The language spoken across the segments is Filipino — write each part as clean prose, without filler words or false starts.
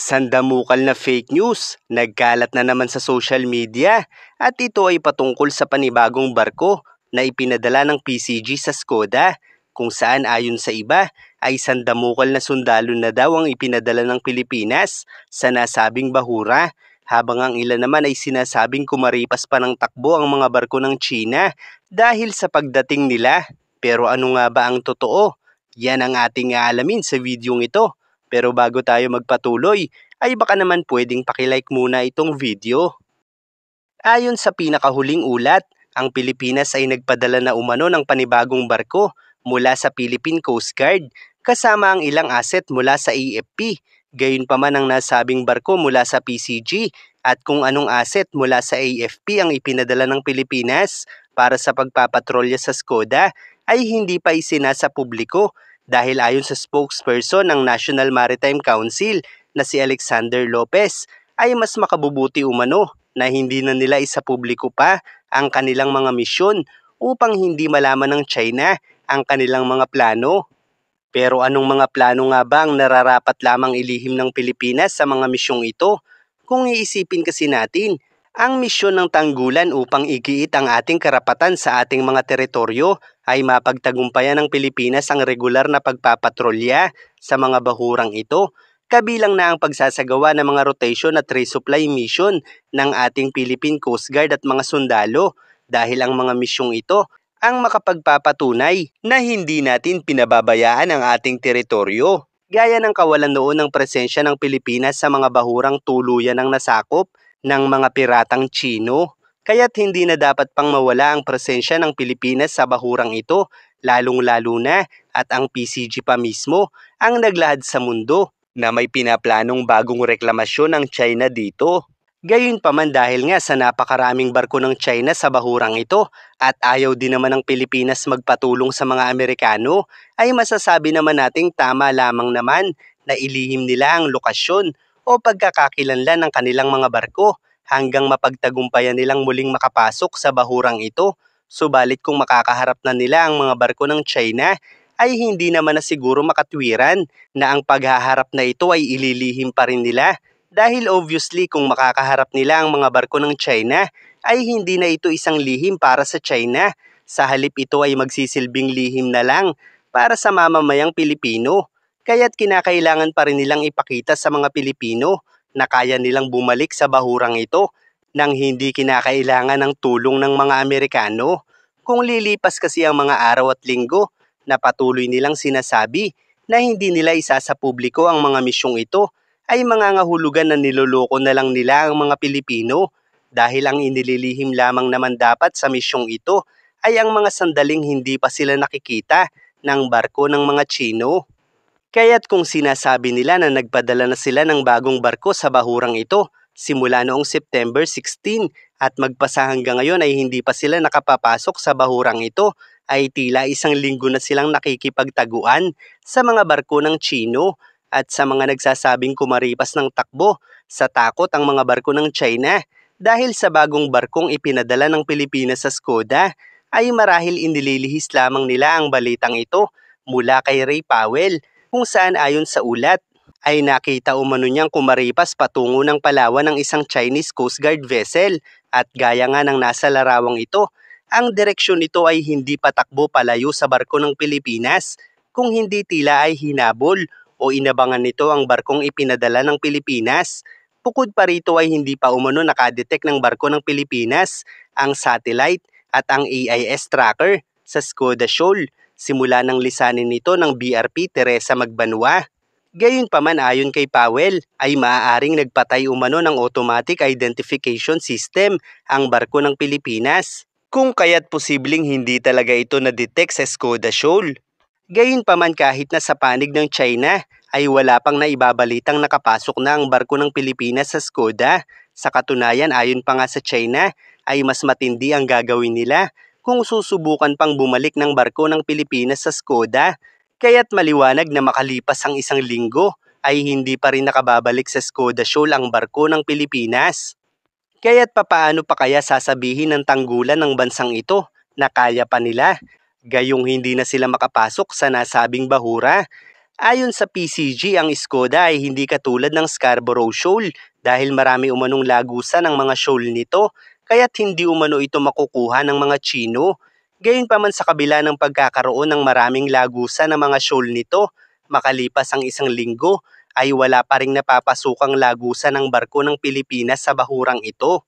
Sandamukal na fake news, nagkalat na naman sa social media at ito ay patungkol sa panibagong barko na ipinadala ng PCG sa Skoda kung saan ayon sa iba ay sandamukal na sundalo na daw ang ipinadala ng Pilipinas sa nasabing bahura habang ang ilan naman ay sinasabing kumaripas pa ng takbo ang mga barko ng China dahil sa pagdating nila. Pero ano nga ba ang totoo? Yan ang ating aalamin sa videong ito. Pero bago tayo magpatuloy, ay baka naman pwedeng pakilike muna itong video. Ayon sa pinakahuling ulat, ang Pilipinas ay nagpadala na umano ng panibagong barko mula sa Philippine Coast Guard kasama ang ilang asset mula sa AFP. Gayunpaman ang nasabing barko mula sa PCG at kung anong asset mula sa AFP ang ipinadala ng Pilipinas para sa pagpapatrolya sa Skoda ay hindi pa isinasa publiko. Dahil ayon sa spokesperson ng National Maritime Council na si Alexander Lopez ay mas makabubuti umano na hindi na nila isapubliko pa ang kanilang mga misyon upang hindi malaman ng China ang kanilang mga plano. Pero anong mga plano nga ba ang nararapat lamang ilihim ng Pilipinas sa mga misyong ito? Kung iisipin kasi natin, ang misyon ng tanggulan upang igiit ang ating karapatan sa ating mga teritoryo ay mapagtagumpayan ng Pilipinas ang regular na pagpapatrolya sa mga bahurang ito, kabilang na ang pagsasagawa ng mga rotation at resupply mission ng ating Philippine Coast Guard at mga sundalo dahil ang mga misyong ito ang makapagpapatunay na hindi natin pinababayaan ang ating teritoryo. Gaya ng kawalan noon ng presensya ng Pilipinas sa mga bahurang tuluyan ng nasakop ng mga piratang Chino. Kaya't hindi na dapat pang mawala ang presensya ng Pilipinas sa bahurang ito, lalong-lalo na at ang PCG pa mismo ang naglahad sa mundo na may pinaplanong bagong reklamasyon ng China dito. Gayunpaman dahil nga sa napakaraming barko ng China sa bahurang ito at ayaw din naman ng Pilipinas magpatulong sa mga Amerikano, ay masasabi naman nating tama lamang naman na ilihim nila ang lokasyon o pagkakakilanlan ng kanilang mga barko hanggang mapagtagumpayan nilang muling makapasok sa bahurang ito. Subalit kung makakaharap na nila ang mga barko ng China, ay hindi naman na siguro makatwiran na ang paghaharap na ito ay ililihim pa rin nila. Dahil obviously kung makakaharap nila ang mga barko ng China, ay hindi na ito isang lihim para sa China. Sa halip ito ay magsisilbing lihim na lang para sa mamamayang Pilipino. Kaya't kinakailangan pa rin nilang ipakita sa mga Pilipino na kaya nilang bumalik sa bahurang ito nang hindi kinakailangan ng tulong ng mga Amerikano. Kung lilipas kasi ang mga araw at linggo na patuloy nilang sinasabi na hindi nila isasapubliko ang mga misyong ito, ay mangangahulugan na niloloko na lang nila ang mga Pilipino dahil ang inililihim lamang naman dapat sa misyong ito ay ang mga sandaling hindi pa sila nakikita ng barko ng mga Chino. Kaya't kung sinasabi nila na nagpadala na sila ng bagong barko sa bahurang ito simula noong September 16 at magpasa hanggang ngayon ay hindi pa sila nakapapasok sa bahurang ito, ay tila isang linggo na silang nakikipagtaguan sa mga barko ng Chino at sa mga nagsasabing kumaripas ng takbo sa takot ang mga barko ng China dahil sa bagong barkong ipinadala ng Pilipinas sa Skoda ay marahil inililihis lamang nila ang balitang ito mula kay Ray Powell kung saan ayon sa ulat ay nakita umano niyang kumaripas patungo ng Palawan ng isang Chinese Coast Guard vessel at gaya nga ng nasa larawang ito, ang direksyon nito ay hindi patakbo palayo sa barko ng Pilipinas kung hindi tila ay hinabol o inabangan nito ang barkong ipinadala ng Pilipinas. Bukod pa rito ay hindi pa umano nakadetect ng barko ng Pilipinas ang satellite at ang AIS tracker sa Skoda Shoal simula ng lisanin nito ng BRP Teresa Magbanwa. Gayunpaman ayon kay Powell ay maaaring nagpatay umano ng automatic identification system ang barko ng Pilipinas, kung kaya't posibleng hindi talaga ito na-detect sa Skoda Shoal. Gayunpaman kahit na sa panig ng China ay wala pang naibabalitang nakapasok na ang barko ng Pilipinas sa Skoda. Sa katunayan ayon pa nga sa China ay mas matindi ang gagawin nila kung susubukan pang bumalik ng barko ng Pilipinas sa Skoda. Kaya't maliwanag na makalipas ang isang linggo ay hindi pa rin nakababalik sa Skoda Shoal ang barko ng Pilipinas. Kaya't papaano pa kaya sasabihin ng tanggulan ng bansang ito na kaya pa nila? Gayong hindi na sila makapasok sa nasabing bahura Ayon sa PCG, ang Skoda ay hindi katulad ng Scarborough Shoal dahil marami umanong lagusan ng mga shoal nito kaya't hindi umano ito makukuha ng mga Tsino. Gayunpaman sa kabila ng pagkakaroon ng maraming lagusan ng mga shoal nito, makalipas ang isang linggo ay wala pa ring napapasukang lagusan ng barko ng Pilipinas sa bahurang ito.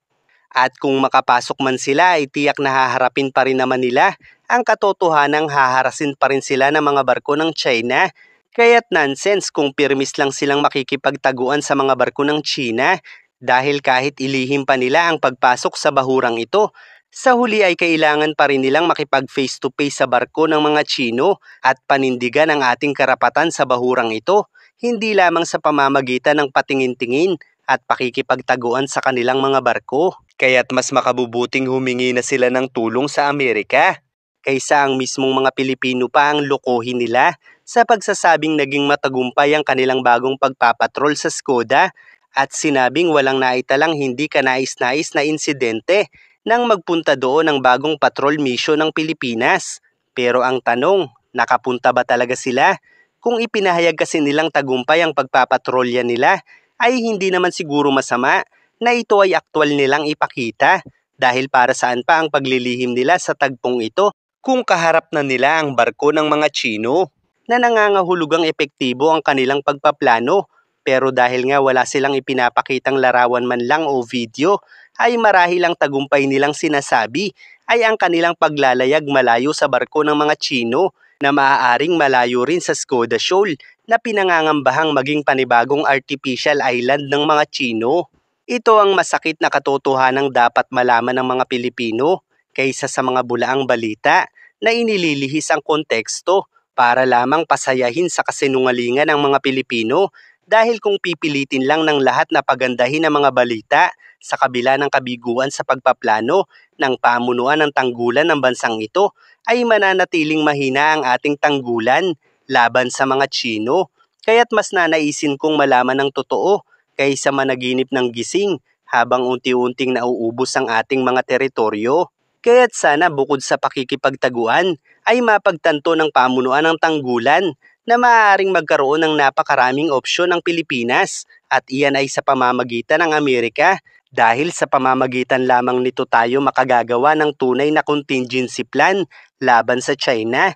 At kung makapasok man sila ay tiyak na haharapin pa rin naman nila ang katotohanang haharasin pa rin sila ng mga barko ng China. Kaya't nonsense kung pirmis lang silang makikipagtaguan sa mga barko ng China dahil kahit ilihim pa nila ang pagpasok sa bahurang ito, sa huli ay kailangan pa rin nilang makipag face to face sa barko ng mga Chino at panindigan ang ating karapatan sa bahurang ito, hindi lamang sa pamamagitan ng patingin-tingin at pakikipagtaguan sa kanilang mga barko. Kaya't mas makabubuting humingi na sila ng tulong sa Amerika kaysa ang mismong mga Pilipino pa ang lokohin nila sa pagsasabing naging matagumpay ang kanilang bagong pagpapatrol sa Skoda at sinabing walang naitalang hindi kanais-nais na insidente nang magpunta doon ang bagong patrol mission ng Pilipinas. Pero ang tanong, nakapunta ba talaga sila? Kung ipinahayag kasi nilang tagumpay ang pagpapatrolya nila, ay hindi naman siguro masama na ito ay aktwal nilang ipakita dahil para saan pa ang paglilihim nila sa tagpong ito kung kaharap na nila ang barko ng mga Tsino na nangangahulugang epektibo ang kanilang pagpaplano pero dahil nga wala silang ipinapakitang larawan man lang o video ay marahil ang tagumpay nilang sinasabi ay ang kanilang paglalayag malayo sa barko ng mga Tsino na maaaring malayo rin sa Skoda Shoal na pinangangambahang maging panibagong artificial island ng mga Tsino. Ito ang masakit na katotohanang dapat malaman ng mga Pilipino kaysa sa mga bulaang balita na inililihis ang konteksto para lamang pasayahin sa kasinungalingan ng mga Pilipino dahil kung pipilitin lang ng lahat na pagandahin ang mga balita sa kabila ng kabiguan sa pagpaplano ng pamunuan ng tanggulan ng bansang ito ay mananatiling mahina ang ating tanggulan laban sa mga Tsino. Kaya't mas nanaisin kong malaman ng totoo kaysa managinip ng gising habang unti-unting nauubos ang ating mga teritoryo. Kaya't sana bukod sa pakikipagtaguan ay mapagtanto ng pamunuan ng tanggulan na maaaring magkaroon ng napakaraming opsyon ng Pilipinas at iyan ay sa pamamagitan ng Amerika dahil sa pamamagitan lamang nito tayo makagagawa ng tunay na contingency plan laban sa China.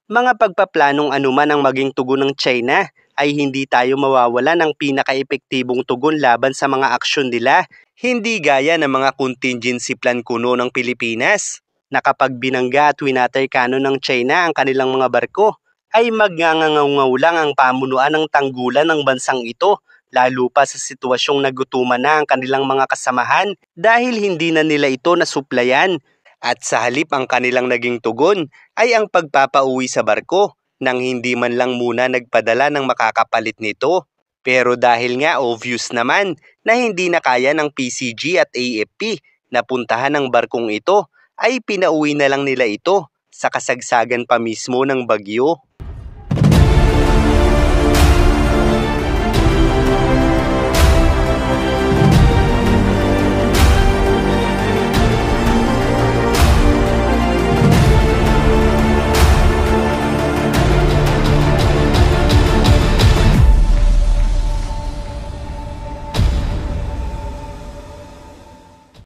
Mga pagpaplanong anuman ang maging tugon ng China ay hindi tayo mawawala ng pinaka-epektibong tugon laban sa mga aksyon nila. Hindi gaya ng mga contingency plan kuno ng Pilipinas na kapag binangga at winaterkano ng China ang kanilang mga barko ay magngangangaw lang ang pamunuan ng tanggulan ng bansang ito lalo pa sa sitwasyong nagutuman na ang kanilang mga kasamahan dahil hindi na nila ito nasuplayan at sa halip ang kanilang naging tugon ay ang pagpapauwi sa barko nang hindi man lang muna nagpadala ng makakapalit nito. Pero dahil nga obvious naman na hindi na kaya ng PCG at AFP na puntahan ang barkong ito, ay pinauwi na lang nila ito sa kasagsagan pa mismo ng bagyo.